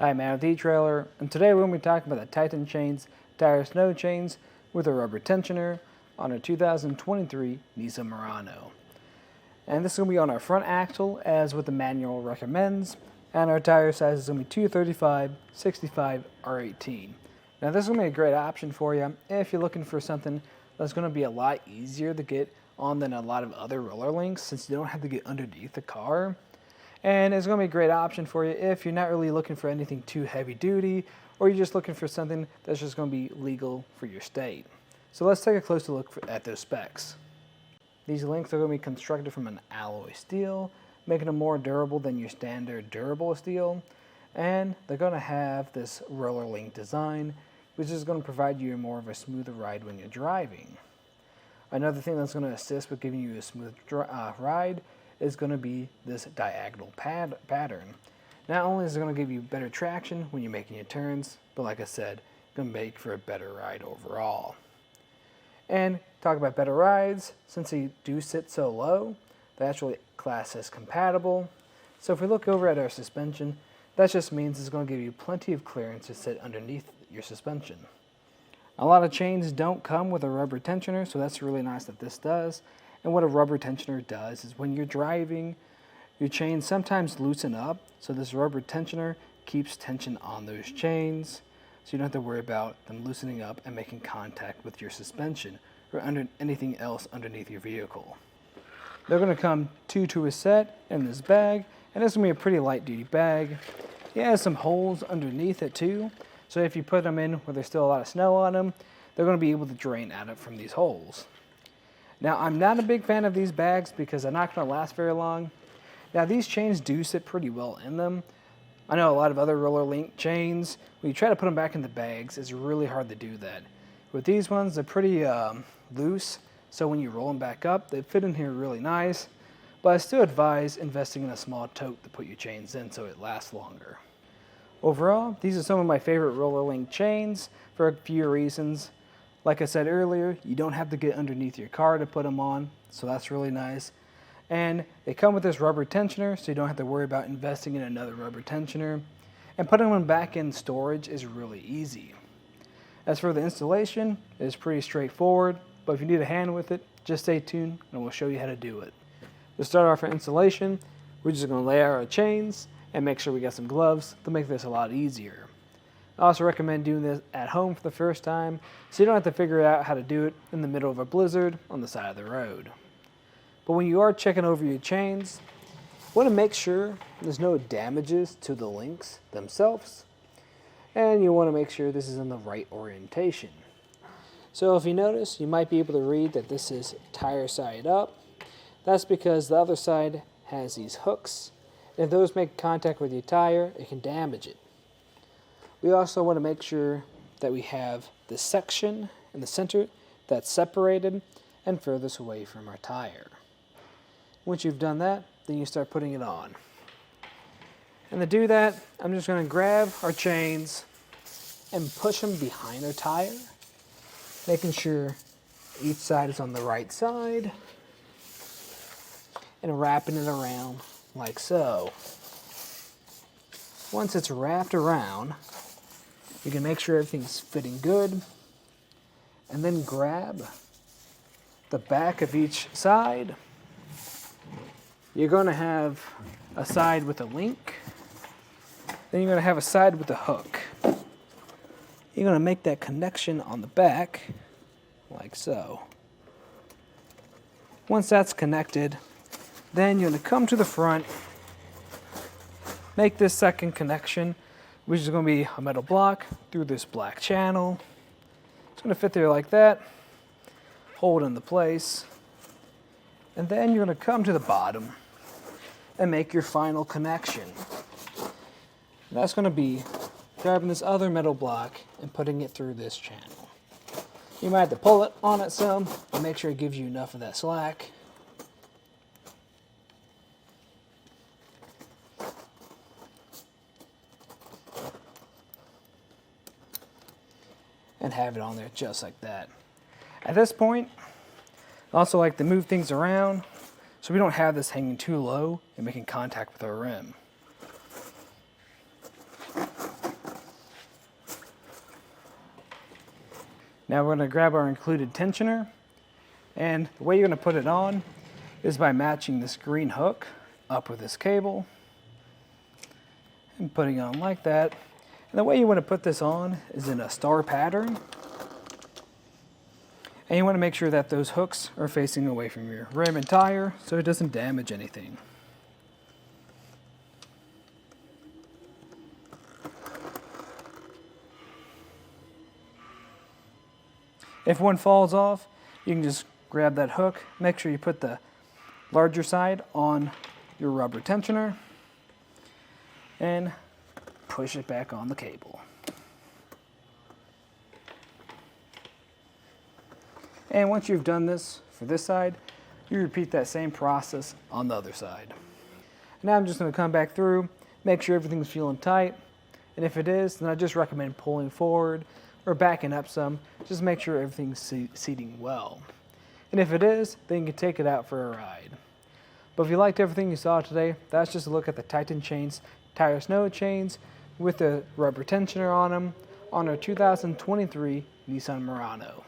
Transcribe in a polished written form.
Hi, man with the etrailer, and today we're going to be talking about the Titan Chains tire snow chains with a rubber tensioner on a 2023 Nissan Murano. And this is going to be on our front axle as what the manual recommends, and our tire size is going to be 235, 65, or 18. Now this is going to be a great option for you if you're looking for something that's going to be a lot easier to get on than a lot of other roller links, since you don't have to get underneath the car. And it's going to be a great option for you if you're not really looking for anything too heavy duty, or you're just looking for something that's just going to be legal for your state. So let's take a closer look at those specs. These links are going to be constructed from an alloy steel, making them more durable than your standard durable steel. And they're going to have this roller link design, which is going to provide you more of a smoother ride when you're driving. Another thing that's going to assist with giving you a smooth ride is going to be this diagonal pattern. Not only is it going to give you better traction when you're making your turns, but like I said, it's going to make for a better ride overall. And talk about better rides, since they do sit so low, they're actually classed as compatible. So if we look over at our suspension, that just means it's going to give you plenty of clearance to sit underneath your suspension. A lot of chains don't come with a rubber tensioner, so that's really nice that this does. And what a rubber tensioner does is when you're driving, your chains sometimes loosen up, so this rubber tensioner keeps tension on those chains, so you don't have to worry about them loosening up and making contact with your suspension or anything else underneath your vehicle. They're going to come two to a set in this bag, and this is going to be a pretty light duty bag. It has some holes underneath it too, so if you put them in where there's still a lot of snow on them, they're going to be able to drain out from these holes. Now, I'm not a big fan of these bags because they're not going to last very long. Now, these chains do sit pretty well in them. I know a lot of other roller link chains, when you try to put them back in the bags, it's really hard to do that. With these ones, they're pretty loose, so when you roll them back up, they fit in here really nice. But I still advise investing in a small tote to put your chains in so it lasts longer. Overall, these are some of my favorite roller link chains for a few reasons. Like I said earlier, you don't have to get underneath your car to put them on, so that's really nice. And they come with this rubber tensioner, so you don't have to worry about investing in another rubber tensioner. And putting them back in storage is really easy. As for the installation, it is pretty straightforward, but if you need a hand with it, just stay tuned and we'll show you how to do it. To start off our installation, we're just going to lay out our chains and make sure we got some gloves to make this a lot easier. I also recommend doing this at home for the first time, so you don't have to figure out how to do it in the middle of a blizzard on the side of the road. But when you are checking over your chains, you want to make sure there's no damages to the links themselves, and you want to make sure this is in the right orientation. So if you notice, you might be able to read that this is tire side up. That's because the other side has these hooks, and if those make contact with your tire, it can damage it. We also want to make sure that we have the section in the center that's separated and furthest away from our tire. Once you've done that, then you start putting it on. And to do that, I'm just going to grab our chains and push them behind our tire, making sure each side is on the right side, and wrapping it around like so. Once it's wrapped around, you can make sure everything's fitting good, and then grab the back of each side. You're going to have a side with a link, then you're going to have a side with a hook. You're going to make that connection on the back, like so. Once that's connected, then you're going to come to the front, make this second connection, which is going to be a metal block through this black channel. It's going to fit there like that, hold into place, and then you're going to come to the bottom and make your final connection. And that's going to be grabbing this other metal block and putting it through this channel. You might have to pull it on it some and make sure it gives you enough of that slack. And have it on there just like that. At this point, I also like to move things around so we don't have this hanging too low and making contact with our rim. Now we're going to grab our included tensioner, and the way you're going to put it on is by matching this green hook up with this cable and putting it on like that. And the way you want to put this on is in a star pattern. And you want to make sure that those hooks are facing away from your rim and tire so it doesn't damage anything. If one falls off, you can just grab that hook, make sure you put the larger side on your rubber tensioner, and push it back on the cable. And once you've done this for this side, you repeat that same process on the other side. Now I'm just going to come back through, make sure everything's feeling tight, and if it is, then I just recommend pulling forward or backing up some, just make sure everything's seating well. And if it is, then you can take it out for a ride. But if you liked everything you saw today, that's just a look at the Titan chains, tire snow chains with the rubber tensioner on them on our 2023 Nissan Murano.